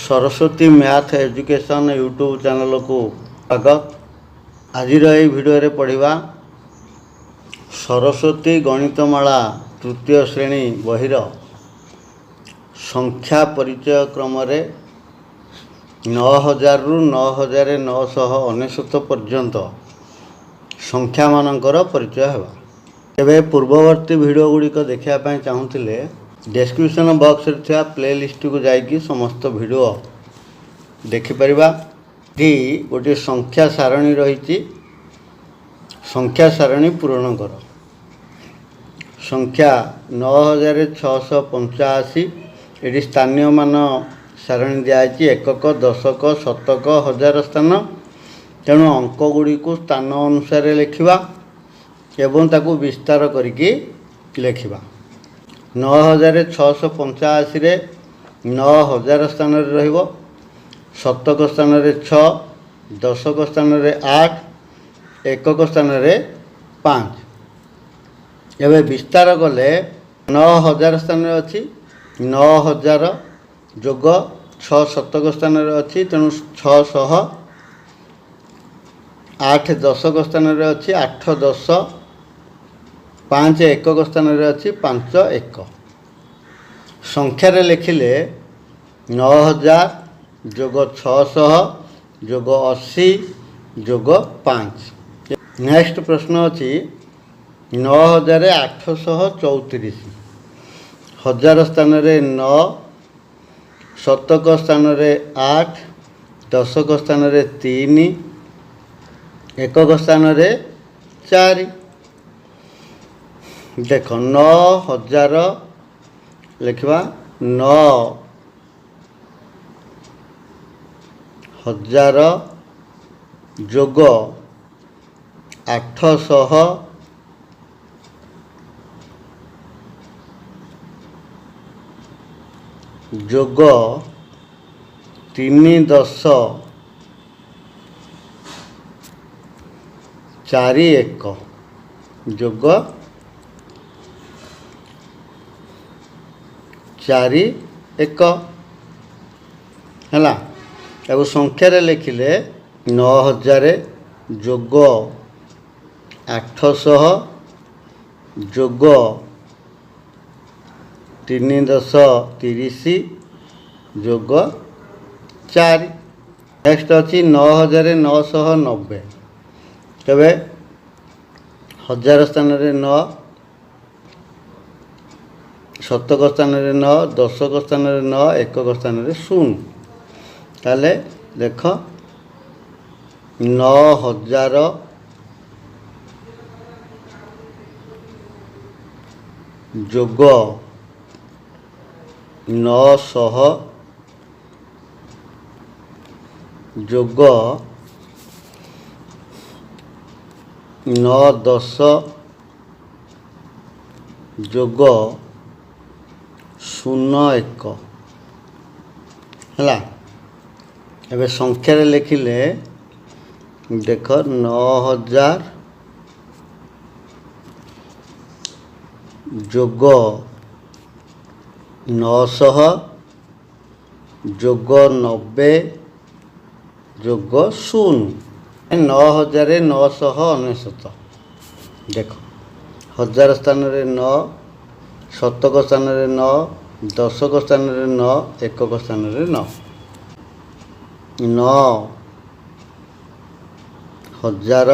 Saraswati math education YouTube channel को स्वागत। आज भिडियो पढ़ा सरस्वती गणितमाला तृतीय श्रेणी बहिर संख्या परिचय क्रम 9000 रु 9999 पर्यंत संख्या मानकर परिचय है। एवं पूर्ववर्ती भिडियो गुड़िक देखापी चाहूले डिस्क्रिप्शन बॉक्स रे प्लेलिस्ट को जाइए समस्त भिडियो देखिपर। ये गोटे संख्या सारणी रही, संख्या सारणी पूरण कर। संख्या 9685 ये स्थानीय मान सारणी दिखाई एकक दशक शतक हजार स्थान। तेणु अंक गुड़ी को स्थान अनुसार लिखा एवं ताकू विस्तार करके लिखा। 9685 रे 9000 स्थान रहिबो, शतक स्थान रे 6, दशक स्थान रे 8, एकक स्थान रे 5। एवं विस्तार कले 9000 स्थान रे अछि 9000 जोग 6 शतक स्थान रे अछि, तेणु 600। 8 दशक स्थान रे अछि 8 10, 5 एकक स्थान रे अछि 5 1। संख्यार लिखिले 9000 जोग 600 जोग 80 जोग 5। नेक्स्ट प्रश्न अछि 9834 हजार स्थान रे 9, शतक स्थान रे 8, दशक स्थान रे 3, एकक स्थान रे 4। देख 9000 लिखवा 9000 जोग 800 जोग 3 10 4 1 जोग 4 1 है। अब संख्यार लिखिले 9000 जोग 800 जोग 3 10 30 जोग 4। नेक्स्ट अच्छी 9990। तबे हजार स्थान रे 9, शतक स्थान रे 9, दशक स्थान रे 9, एकक स्थान रे 0। ताले देख 9000 जोग 900 जोग 9 10 जोग 0 1 है। एवं संख्यार लिखिले देख 9000 जोग 900 जोग 90 जोग 0 9999। देख हजार स्थान रे 9, शतक स्थान रे 9, दशक स्थान रे 9, एकक स्थान रे 9। 9000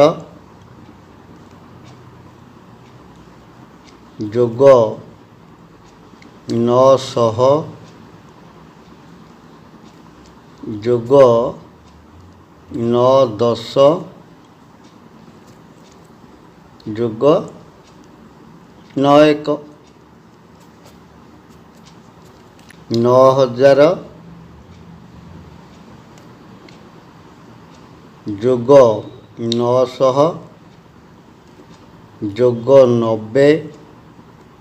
जोग 900 जोग 9 10 जोग 9 1। 9000 जोग 900 जोग 90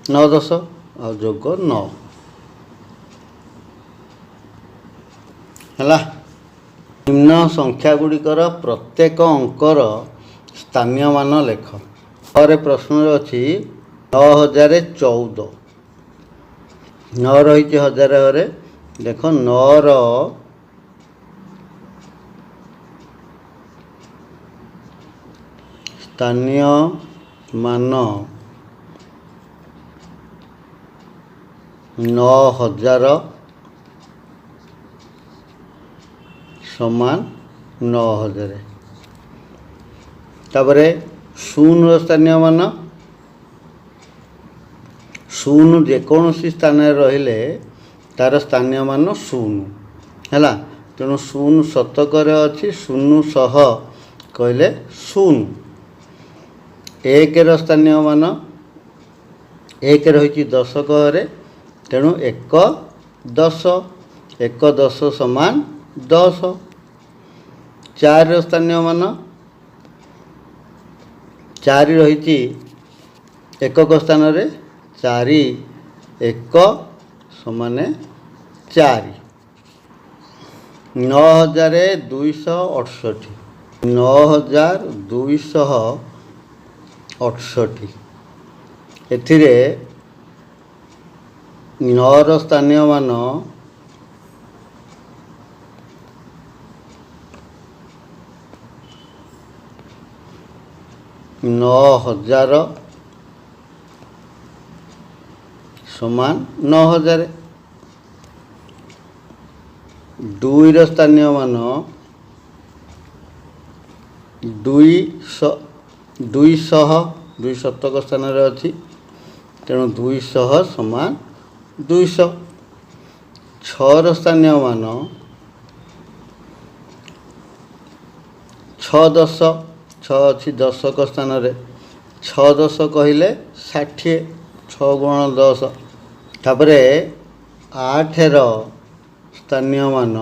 9 10 और जोग 9 है। निम्न संख्या गुड़िकर प्रत्येक अंकर स्थानीय मान लेख। और प्रश्न अच्छी 9014 9 रही हजार। देख 9 ସ୍ଥାନୀୟ ମାନ 9000 ସମାନ 9000। ତାପରେ 0 ସ୍ଥାନୀୟ ମାନ 0 ଯେକୌଣସି ସ୍ଥାନରେ ରହିଲେ ତାର ସ୍ଥାନୀୟ ମାନ 0 ହେଲା। ତେଣୁ 0 ଶତକରେ ଅଛି, 0 ଶହ କହିଲେ 0। 1ର ସ୍ଥାନୀୟ ମାନ 1 ରହିଛି ଦଶକରେ, ତେଣୁ 1 10, 1 10 ସମାନ 10। 4ର ସ୍ଥାନୀୟ ମାନ 4 ରହିଛି ଏକକ ସ୍ଥାନରେ, 4 1 ସମାନ 4। 9268 9268 ଏଥିରେ 9ର ସ୍ଥାନୀୟ ମାନ 9000 ସମାନ 9000। 2ର ସ୍ଥାନୀୟ ମାନ 200 2 ଶତକ ସ୍ଥାନରେ ଅଛି, ତେଣୁ 200 ସମାନ 200। 6ର ସ୍ଥାନୀୟ ମାନ 6 10, 6 ଅଛି ଦଶକ ସ୍ଥାନରେ, 6 10 କହିଲେ 60, 6 ଗୁଣ 10। ତାପରେ 8ର ସ୍ଥାନୀୟ ମାନ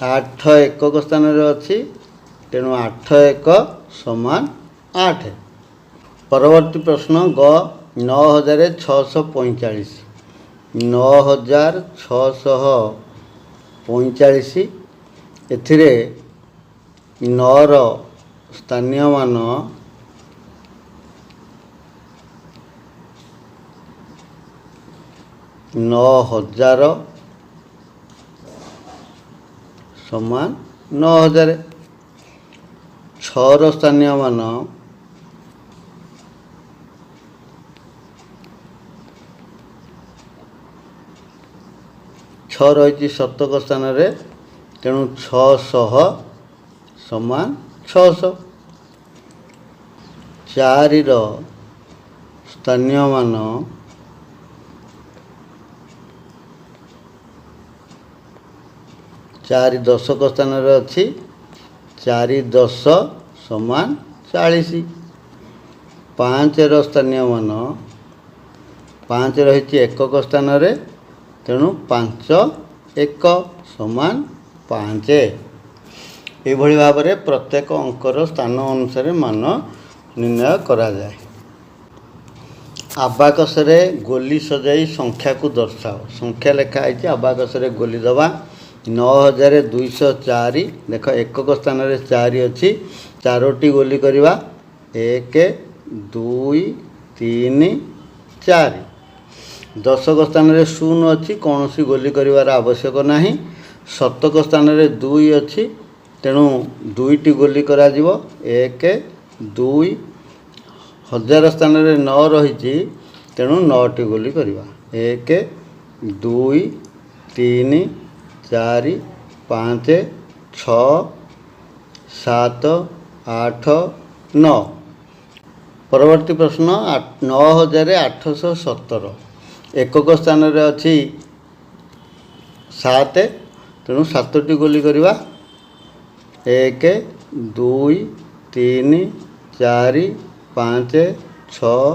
8 ଏକକ ସ୍ଥାନରେ ଅଛି, ତେଣୁ 8 1 ସମାନ 8। ପରବର୍ତ୍ତୀ ପ୍ରଶ୍ନ ଗ 9645 9645 ଏଥିରେ 9ର ସ୍ଥାନୀୟ ମାନ 9000 ସମାନ 9000। 6ର ସ୍ଥାନୀୟ ମାନ 6 ରହିଛି ଶତକ ସ୍ଥାନରେ, ତେଣୁ 600 ସମାନ 600। 4ର ସ୍ଥାନୀୟ ମାନ 4 ଦଶକ ସ୍ଥାନରେ ଅଛି, 4 10 ସମାନ 40। 5ର ସ୍ଥାନୀୟ ମାନ 5 ରହିଛି ଏକକ ସ୍ଥାନରେ, ତେଣୁ 5 1 ସମାନ 5। ଏଭଳି ଭାବରେ ପ୍ରତ୍ୟେକ ଅଙ୍କର ସ୍ଥାନ ଅନୁସାରେ ମାନ ନିର୍ଣ୍ଣୟ କରାଯାଏ। ଆବାକସରେ ଗୋଲି ସଜାଇ ସଂଖ୍ୟାକୁ ଦର୍ଶାଅ। ସଂଖ୍ୟା ଲେଖା ହେଇଛି, ଆବାକସରେ ଗୋଲି ଦେବା। 9204 ଦେଖ ଏକକ ସ୍ଥାନରେ 4 ଅଛି, 4ଟି ଗୋଲି କରିବା। 1 2 3 4। ଦଶକ ସ୍ଥାନରେ 0 ଅଛି, କୌଣସି ଗୋଲି କରିବାର ଆବଶ୍ୟକ ନାହିଁ। ଶତକ ସ୍ଥାନରେ 2 ଅଛି, ତେଣୁ 2ଟି ଗୋଲି କରାଯିବ। 1 2। 1000 ସ୍ଥାନରେ 9 ରହିଛି, ତେଣୁ 9ଟି ଗୋଲି କରିବା। 1 2 3 4 5 6 7 8 9। ପରବର୍ତ୍ତୀ ପ୍ରଶ୍ନ 9817 ଏକକ ସ୍ଥାନରେ ଅଛି 7, ତେଣୁ 7ଟି ଗୋଲି କରିବା। 1 2 3 4 5 6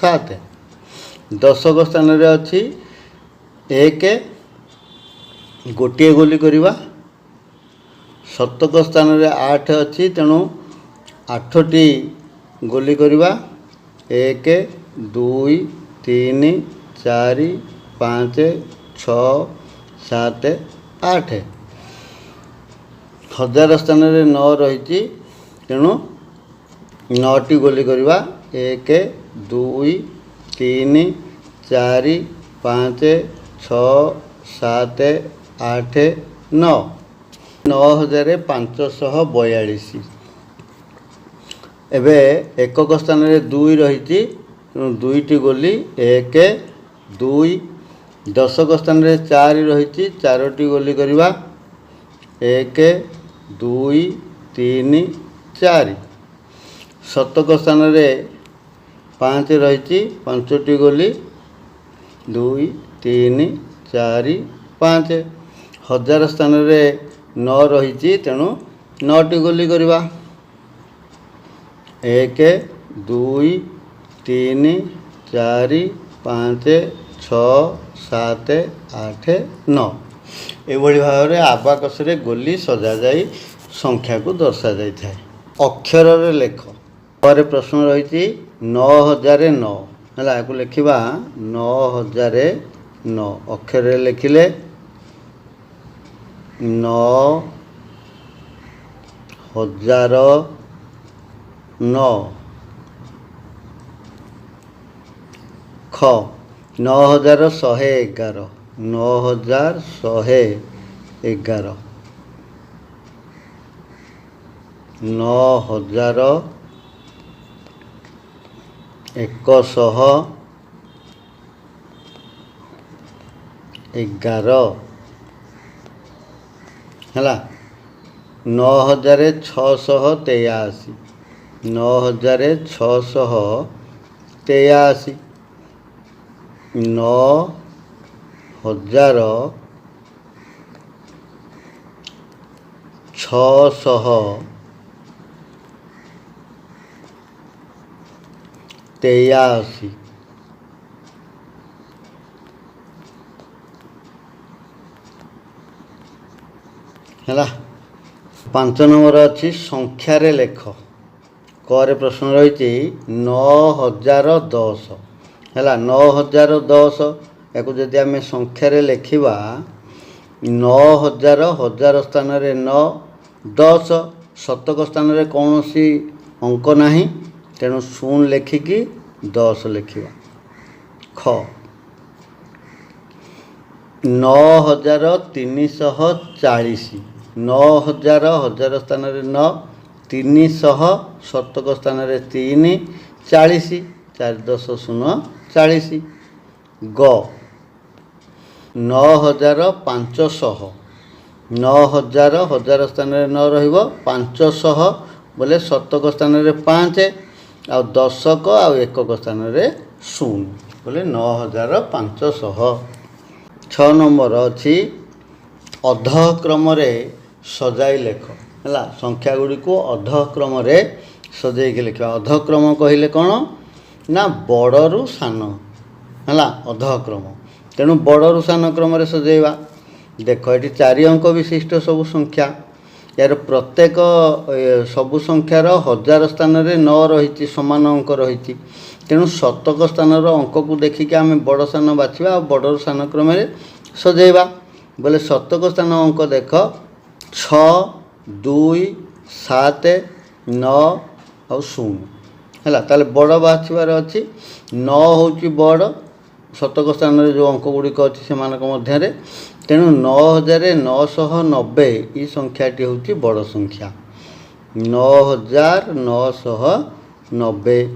7। ଦଶକ ସ୍ଥାନରେ ଅଛି 1, ଗୋଟିଏ ଗୋଲି କରିବା। ଶତକ ସ୍ଥାନରେ 8 ଅଛି, ତେଣୁ 8ଟି ଗୋଲି କରିବା। 1 2 3 4 5 6 7 8। 1000 ସ୍ଥାନରେ 9 ରହିଛି, ତେଣୁ 9ଟି ଗୋଲି କରିବା। 1 2 3 4 5 6 7 8 नौ 9542 एबे एकक स्थान रे 2 रही तेणु 2टी गोली 1 2 दशक स्थान रे 4 रही 4टी गोली करवा 1 2 3 4 शतक स्थान रे 5 रही 5टी गोली 2 3 4 5 हजार स्थान रे 9 रही तेणु 9टी गोली करवा 1 2 3 4 5 6 7 8 9 एभली भाव में आबाकस रे गोली सजा जाई संख्या को दर्शा जाई थाए। अक्षर रे लेख पर प्रश्न रही 9009 है या लिखा 9009 अक्षर रे लिखिले 9009 ख 9111 9111 9111 है 9683 9683 9683 है 5 नंबर अच्छी संख्यार लेख करे प्रश्न रही 9010 है 9010 या जदि आम संख्यार लिखा 9000 हजार स्थान रे 9 10 शतक स्थान रे कौन सी अंक नहीं तेणु 0 लिखिकी 10 लिखा ख 9340 9000 हजार स्थान रे 9 300 शतक स्थान रे 3 40 4 10 0 40 ग 9500 9000 हजार स्थान रे 9 रहिबो 500 बोले शतक स्थान रे 5 आ दशक आ एकक स्थान रे 0 बोले 9500 6 नंबर अच्छी अधक्रम रे सजाई लेख है संख्या गुड़ी को अधक्रम रे सजाई लिखा अधक्रम कहले कौन ना बड़रू सान है अधक्रम तेणु बड़रू सान क्रम रे सजाइबा देख ये 4 अंक विशिष्ट सबु संख्या यार प्रत्येक सबु संख्यार हजार स्थान रे 9 रही समान अंक रही तेणु शतक स्थान अंक को देखिक आम बड़ सान बाछा बड़रू सान क्रम रे सजाइबा बोले शतक स्थान अंक देख 6 2 7 9 और 0 है ताले बड़ बाछबार अच्छी 9 हूँ बड़ शतक स्थान रे जो अंक गुड़िक अच्छी से मध्य तेणु 9990 ये संख्याटी हूँ बड़ संख्या 9990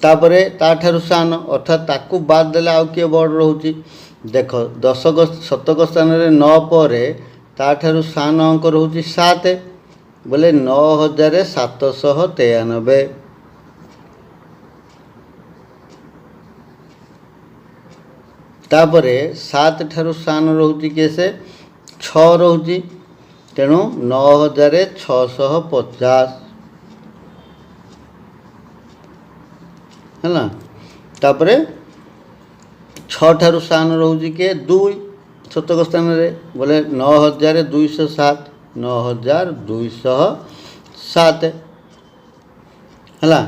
तापरे ताठारु सान अर्थात ताकू बाद देले आउ किए बड़ रोची देख दशक शतक स्थान रे 9 पर ताठारु सान अंक रोची 7 बोले 9793 तापरे 7 ठारु सान रोची कैसे 6 रोची तेणु 9650 है ना तापरे 6 ठारु सान रोची के 2 शतक स्थान रे बोले 9207 9207 है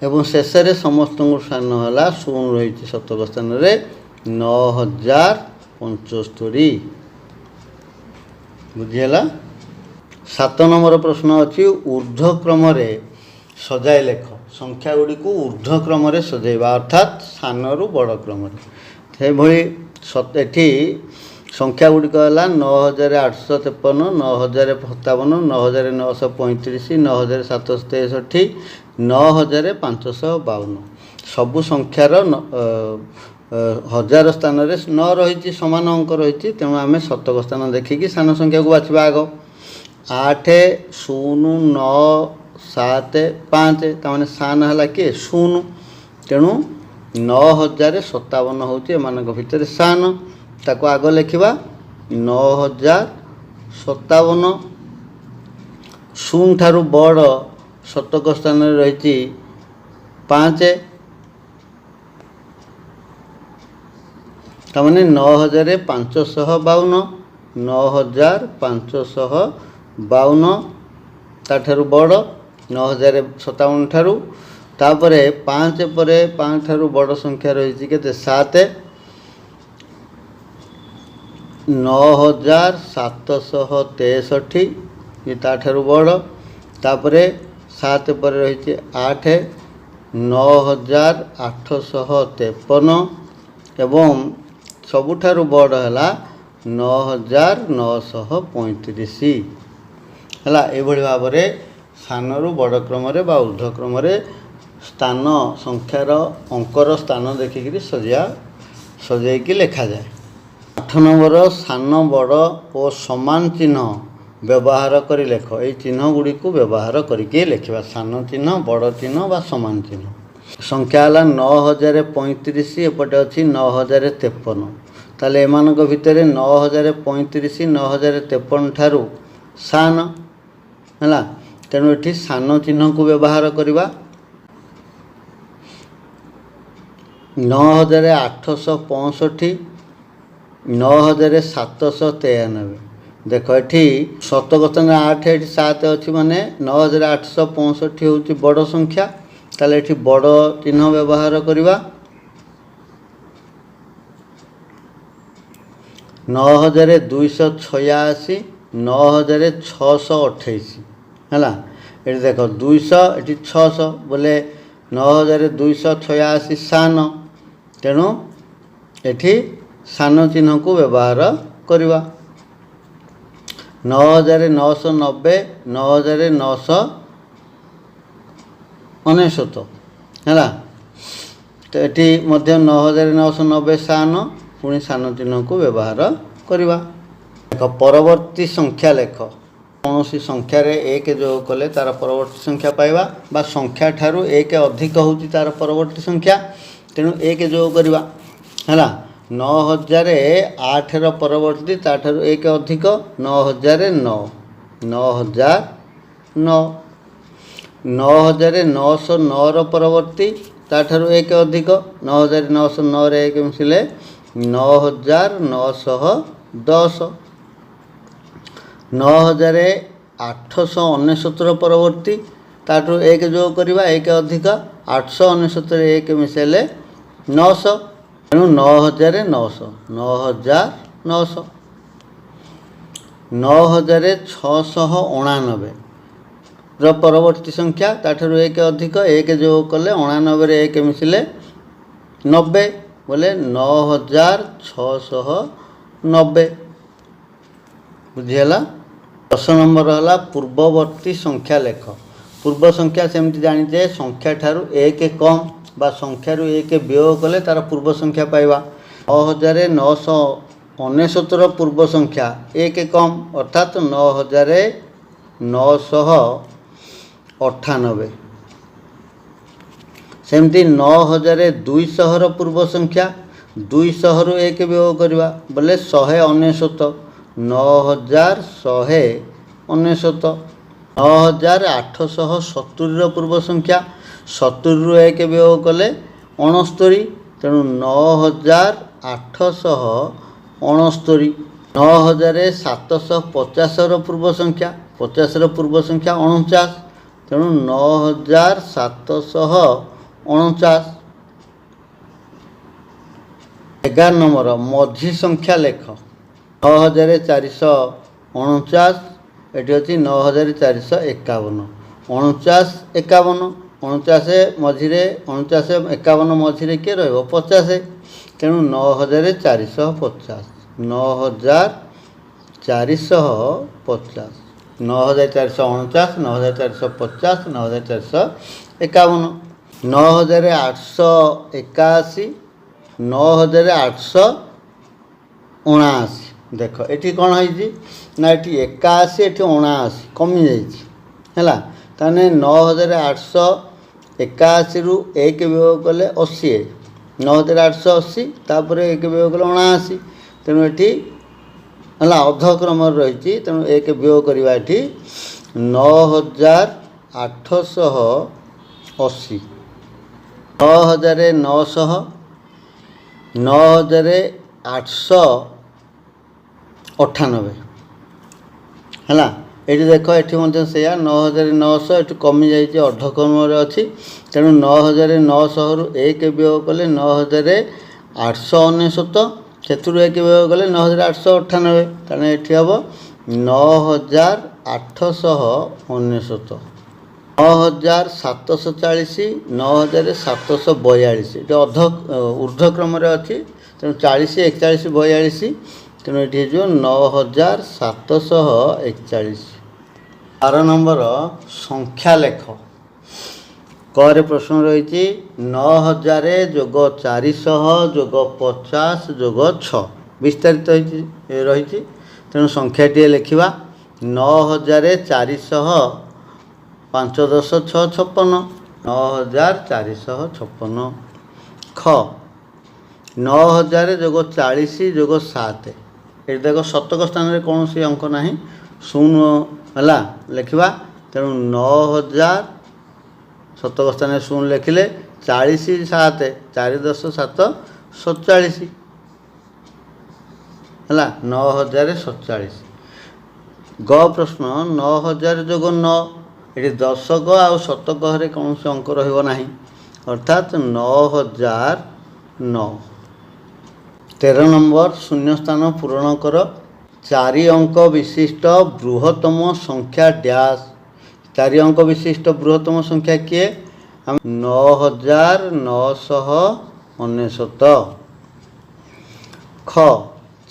एवं शेष रे समस्त स्थान है 0 रही शतक स्थान रे 9075 बुझीगला। 7 नंबर प्रश्न अच्छी ऊर्ध्वक्रम रे सजाई लेख संख्या गुड़ी को ऊर्ध्वक्रम रे सजाइबा अर्थात सान रु बड़ क्रम से संख्या गुड़िक है 9853, 9057, 9935, 9763, 9552। सबु संख्यार हजार स्थान रे 9 रही समान अंक रही। तेणु आम शतक स्थान देखिकी सान संख्या को बाछा आग 8 0 9 7 5 तमाने सान है किए 0। तेणु 9057 हूँ एम भितर सान ताको आग लिखा 9057। शून्य ठारू बड़ शतक स्थान रही 5 तमाने 9552, 9552 ताठारू बड़ 9057 ठारू। तापरे 5 पर 5 ठारू बड़ संख्या रही के 7 9763 ये ताठारू बड़। तापरे 7 पर रही 8 9853 एवं सबुठारू बड़ है 9935 है। ये भाव में स्थानरू बड़ क्रम बा ऊर्ध्व क्रम स्थान संख्यार अंकर स्थान देखिक सजाई लिखा जाए। 8 नंबर सान बड़ और समान चिन्ह व्यवहार करी लेख। ये चिन्ह गुड़ी को व्यवहार करके लिखा सान चिन्ह बड़ चिन्ह बा समान चिन्ह। संख्या है 9035 एपटे अच्छी 9053। ताले एमानक भितर 9035 9053 ठारू सान है। तेणु ये सान चिन्ह को व्यवहार करवा। 9865 9793 देख ये शतक स्थान 8 ये 7 अच्छी माने 9865 हूँ बड़ संख्या। ताले ये बड़ चिन्ह व्यवहार करवा। 9286 9628 है। ये देख 200 ये 600 बोले 9286 सान। तेणु ये सान चिन्ह को व्यवहार करवा। 9990 9999 है। तो ये 9990 सान पुणी सान चिन्ह को व्यवहार करवा। देख परवर्ती संख्या लेख। कौन सी संख्या रे एक जोग कले तार परवर्ती संख्या पाइबा बा संख्या ठारू एक अधिक होची तार परवर्ती संख्या। तेणु एक जोग करवा है। 9008 परवर्ती ताठारू एक अधिक 9009 9009 9909 परवर्ती ताठारू एक अधिक 9909 एक मिसिले 9910। 9869 परवर्ती ताठू एक जोग करवा एक अधिक 869 एक मिसेले 900। तेणु 9900 9699 परवर्ती संख्या ताठू एक अधिक एक जोग कले 89 एक मिसिले 90 बोले 9690 बुझीगला। 10 नंबर है पूर्ववर्ती संख्या लेख। पूर्व संख्या सेमती जानीचे संख्या ठारू एक कम बा संख्या एक वियोग कले तार पूर्व संख्या पाइबा। 9969 पूर्व संख्या एक कम अर्थात 9998। सेमती 9200 पूर्व संख्या 200 रु एक वियोग करवा बोले 199 9199। 9870 पूर्व संख्या 70 रु एक वियोग कले 69। तेणु 9869। 9750 पूर्व संख्या 50 पूर्व संख्या 49। तेणु 9749। 11 नंबर मझी संख्या लेख। 9449 ये अच्छी 9451 49 51 49 मझिरे 49 51 मझिरे किए रही 50। तेणु 9450 9450, 9449, 9450, 9451, 9881, 9879। देख ये कौन है ना ये 81 ये 79 कमी जाइए ताने 9881 रु 1 वियोग कले 80, 9880 तापर 1 वियोग कले 79, तेणु ये अधक्रम रही तेणु 1 वियोग करवा ये 9880, 9900, 9898 है। ये देख ये से 9900 ये कमी जाइए अर्धक्रम अच्छी तेणु 9900 रु 1 वियोग कले 9899, से 1 वियोग कले 9898, तेणु ये हम 9899, 9740, 9742, ये ऊर्ध्वक्रम अच्छी तेणु 40, 41, 42, तेणु ये जो 9741। 12 नंबर संख्या लेख करे प्रश्न रही 9000 जोग 400 जोग 50 जोग 6 विस्तारित रही तेणु संख्याटी लिखा 9400 5 10 6 56, 9456। ख 9000 जोग 40 जोग 7, ये देख शतक स्थान में कौन सी अंक ना 0 है लिखा तेणु 9000 शतक स्थान में 0 लिखिले 40 7 4 10 7 47 है 9047। ग प्रश्न 9000 जोग 9, ये दशक आउ शतक कौन से अंक रहा अर्थात 9009। 13 नंबर शून्य स्थान पूरण कर 4 अंक विशिष्ट बृहत्तम संख्या डैश। 4 अंक विशिष्ट बृहत्तम संख्या किए 9999। ख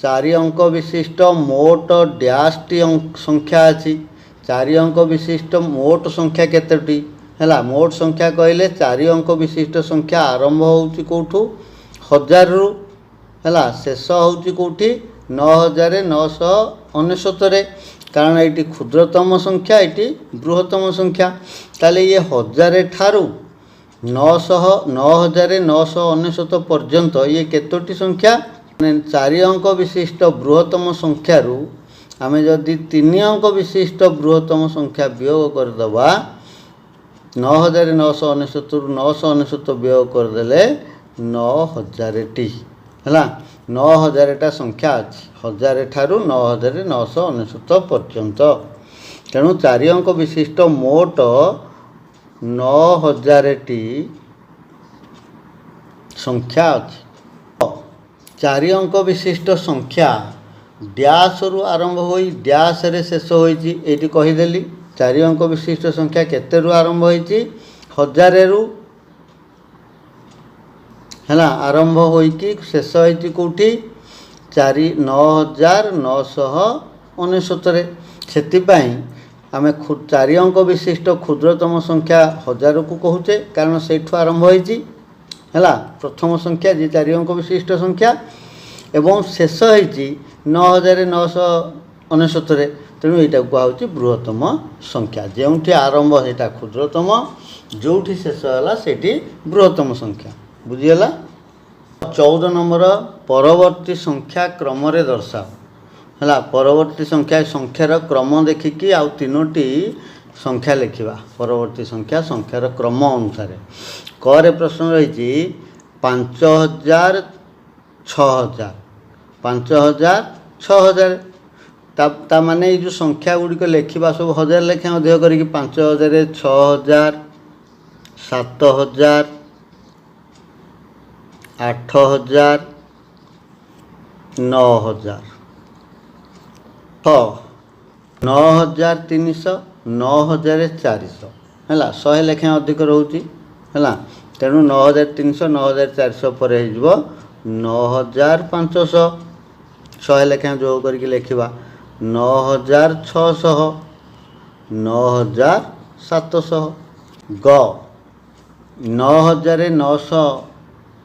4 अंक विशिष्ट मोट डैश टी संख्या अच्छी। 4 अंक विशिष्ट मोट संख्या केतोटी है मोट संख्या कहले 4 अंक विशिष्ट संख्या आरंभ होउची कोठू 1000 रु है शेष होउची कोठी 9999 कारण ये क्षुद्रतम संख्या ये बृहत्तम संख्या ताले ये 1000 ठारू 9999 पर्यंत ये केतोटी संख्या 4 अंक विशिष्ट बृहत्तम संख्या आम जदि 3 अंक विशिष्ट बृहत्तम संख्या वियोग करदे 9999 रु 999 वियोग करदे 9000 टी है 9000 संख्या अच्छी 1000 ठारू 9999 पर्यंत तेणु 4 अंक विशिष्ट मोट 9000 टी संख्या अच्छी। 4 अंक विशिष्ट संख्या डैश रु आरंभ हो डैश रे शेष होती कहीदेली 4 अंक विशिष्ट संख्या केते रु आरंभ होती 1000 रु है आरंभ होइकी शेष होती कौटी 9999 से आम 4 अंक विशिष्ट क्षुद्रतम संख्या 1000 को कहूचे कारण से आरंभ होती है प्रथम संख्या जी 4 अंक विशिष्ट संख्या एवं शेष होती 9999 तेणु यहाँ कहुच्छी बृहत्तम संख्या जो आरंभ से क्षुद्रतम जो शेष है से बृहत्तम संख्या बुझीगला। 14 नंबर परवर्ती संख्या क्रम रे दर्शाओ है परवर्ती संख्यार क्रम देखिकी आउ 3टी संख्या लिखा परवर्ती संख्यार क्रम अनुसार करे प्रश्न रही 5000 6000 5000 6000 ता माने जो संख्या गुड़िक लिखा सब 1000 लेखा अधिक करके 5000 6000 7000 8000 9000 9300 9400 है 100 लेखा अधिक रोचे है तेणु 9300 9400 पर 9500 शहे लेखाएं जोग करके लिखा 9600 9700 ग 9999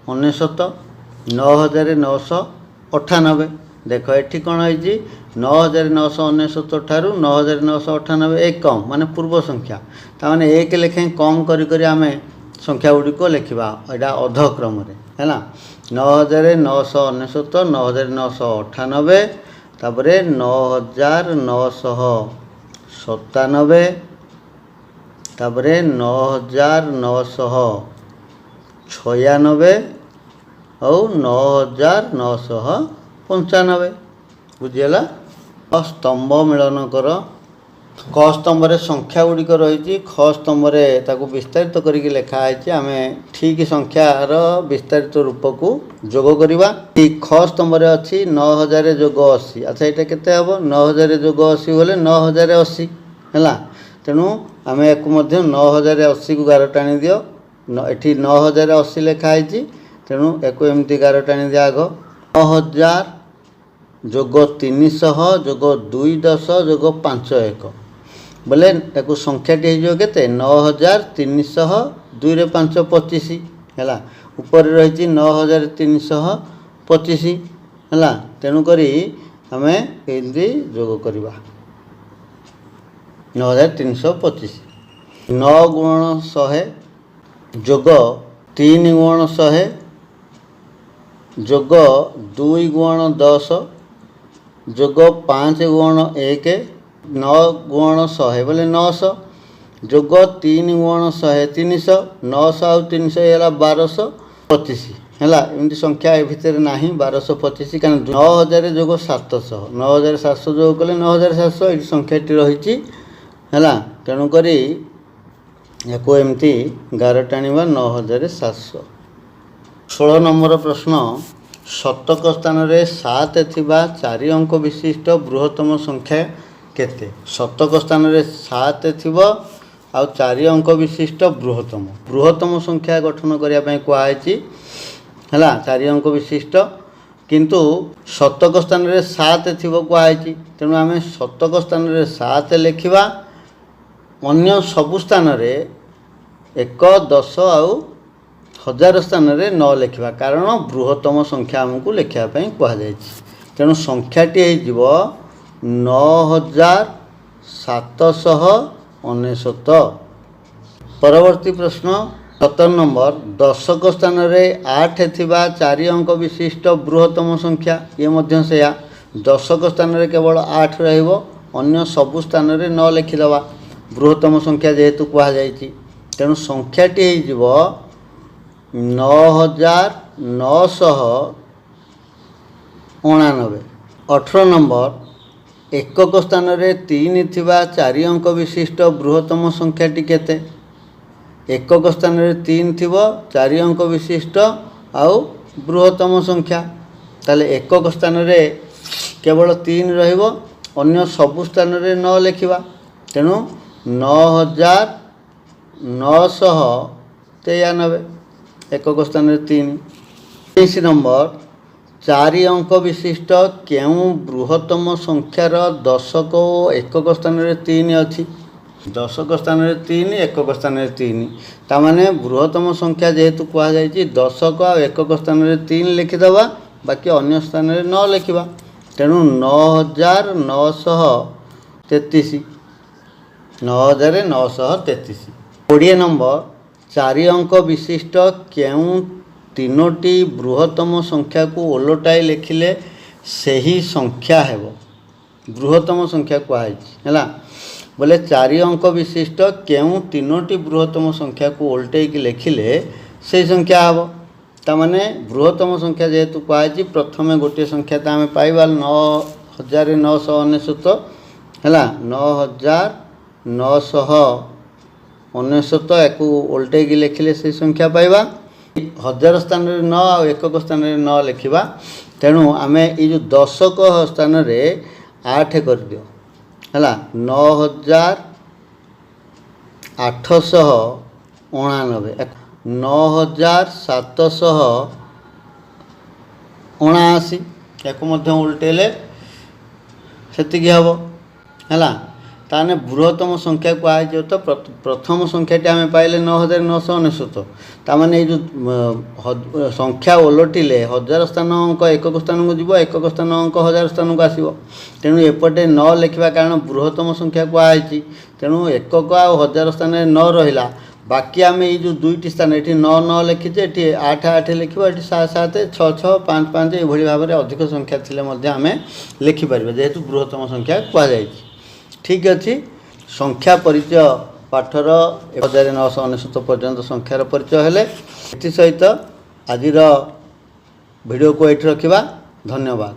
9998 देख ये कौन है 9999 ठारू 9998 एक कम माने पूर्व संख्या ताने एक लेखें कम करी आम संख्या गुड़िक लिखा यहाँ अधक्रम है 9999 9998 तापर 9997 तापर 9996 और 9995 बुझीगला। स्तंभ मिलन कर क स्तंभ संख्या गुड़िक रही ख स्तंभ विस्तारित करके लिखाई आम ठीक संख्यार विस्तारित रूप को जोग करवा। ख स्तंभ अच्छी 9000 जोग 80 अच्छा यहाँ केते हम 9000 जोग 80 बोले 9080 है तेणु आम एक 9080 को गार टाणी दियो ये 9080 लिखाई तेणु एक एमती गार टाणी दिया आग 9000 जोग 300 जोग 210 जोग 51 बोले एक संख्याटी हो के 9300 2 रे 5 25 है ऊपर रही 9325 है तेणुक आम एमती जोग करवा 9325 9 गुणन 100 जोग 3 गुणन 100 जोग 2 गुणन 10 जोग 5 गुणन 1 9 गुणन 100 बोले 900 जोग 3 गुणन 100 300 900 आउ 300 है 1225 है एमती संख्या भितर ना 1225 कारण 9000 जोग 700 9700 जोग कले 9700 ये संख्याटी रही है तेणुक या एमती गार टाणवा 9700। 16 नंबर प्रश्न शतक स्थान रे 7 थिबा 4 अंक विशिष्ट बृहत्तम संख्या केते शतक स्थान रे 7 थिबा आ 4 अंक विशिष्ट बृहत्तम संख्या गठन करिया पई कुआई है 4 अंक विशिष्ट किंतु शतक स्थान रे 7 थिबो कुआई तेणु आम शतक स्थान रे 7 लिखा अन्य सबु स्थान रे 1 10 आउ 1000 स्थान रे 9 लिखा कारण बृहत्तम संख्या आमको लिखापी कहुई तेणु संख्याटी हो 9799। परवर्ती प्रश्न 17 नंबर दशक स्थान रे 8 थिबा 4 अंक विशिष्ट बृहत्तम संख्या ये मध्य से दशक स्थान रे केवल 8 रहिबो अन्य सबु स्थान रे 9 लिखिदवा बृहत्तम संख्या जेहेतु कहुई तेणु संख्याटी हो 9999। 18 नंबर एकक स्थान रे 3 थिबा 4 अंक विशिष्ट बृहत्तम संख्याटी केते एकक स्थान रे 3 थिबो 4 अंक विशिष्ट आउ बृहत्तम संख्या ताले एकक स्थान रे केवल 3 रहिबो अन्य सबु स्थान रे 9 लिखिबा तेणु 9993 एकक स्थान रे 3। 23 नंबर 4 अंक विशिष्ट केउं बृहत्तम संख्यार दशक और एकक स्थान रे 3 अच्छी दशक स्थान रे 3 एकक स्थान रे 3 तामाने बृहत्तम संख्या जेहेतु कहुई दशक और एकक स्थान रे 3 लिखिदवा बाकी अन्य स्थान रे 9 लिखा तेणु 9933 9933। 20 नंबर 4 अंक विशिष्ट केउं तीनोटी बृहत्तम संख्या को ओलटाई लिखिले सही संख्या है बृहत्तम संख्या कहुई है बोले 4 अंक विशिष्ट केउं तीनोटी बृहत्तम संख्या को ओल्टाई लिखिले से संख्या हम तामाने बृहत्तम संख्या जेहेतु कहुई प्रथम गोटे संख्या तो आम पाइबा 9999 है 9999 एक ओल्टाई लिखिले से संख्या पाइबा 1000 स्थान रे 9 और एकक स्थान रे 9 लिखा तेणु आम ये जो दशक स्थान रे 8 कर दियो है 9889 9779 याको मध्य उल्टेले सेतिकी हबो हैला ताने बृहत्तम संख्या कहुए तो प्रथम संख्याटी आम पाइले 9999 ताने जो संख्या ओलटिले 1000 स्थान अंक एकक स्थान को जीव एकक स्थान अंक 1000 स्थान को आसो तेणु एपटे न लिखा कारण बृहत्तम संख्या कहुई तेणु एकक आ 1000 स्थान न रहा बाकी आम ये जो दुईटी स्थान ये 9 लिखीचे ये 8 लिखा ये 7 6 6 5 5 ये भाव में अधिक संख्या थी आम लिखिपर जेहेतु बृहत्तम संख्या कहुई ठीक अच्छी संख्या परिचय पाठर 1999 पर्यंत संख्यार परिचय हेले सहित आज वीडियो को ये रखा धन्यवाद।